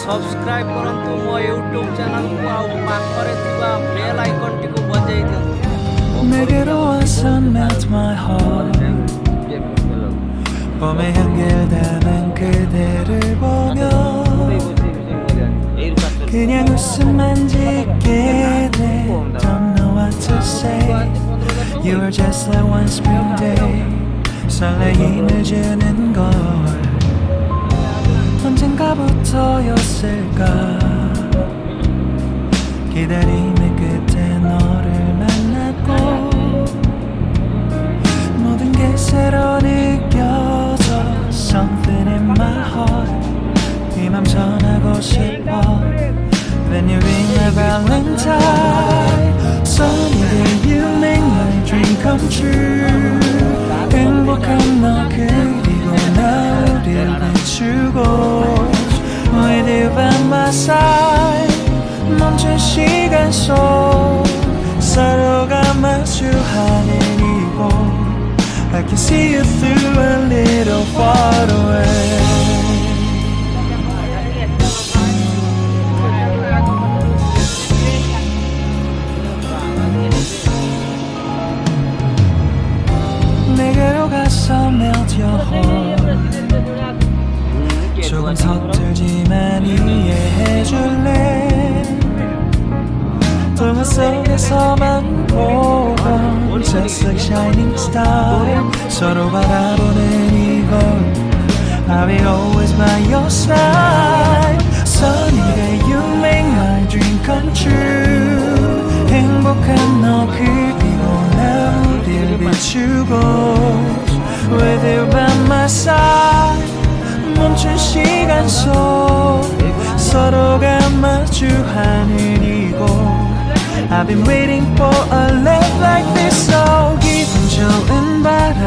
सब्सक्राइब करंतु मो YouTube channel को आ पाखरे थिबा बेल आइकन टिको बजाई दियंतु 내게로 와서 melt my heart 봄에 향기를 그대를 보며 그냥 웃음만 짓게 돼 Don't know what to say You are just like one spring day 설레임을 주는 걸 언젠가부터였을까 기다림의 끝에 너를 만났고 모든 게 새로 느껴져 Something in my heart 이 맘 전하고 싶어 When you ring my valentine Sunny day you make my dream come true 행복한 너 그리고 나 우릴 비추고 With you by my side 멈춘 시간 속 서로가 마주하는 이곳 I can see you through a little far away 내게로 가서 melt your heart 조금 서툴지만 이해해줄래 동화 속에서만 보던 Just like shining star 서로 바라보는 이곳 I'll be always by your side Sunny day you make my dream come true 행복한 너 그리고 나 우릴 비추고 With you by my side 멈춘 시간 속 서로가 마주하는 이곳 I've been waiting for a love like this So 기분 좋은 바람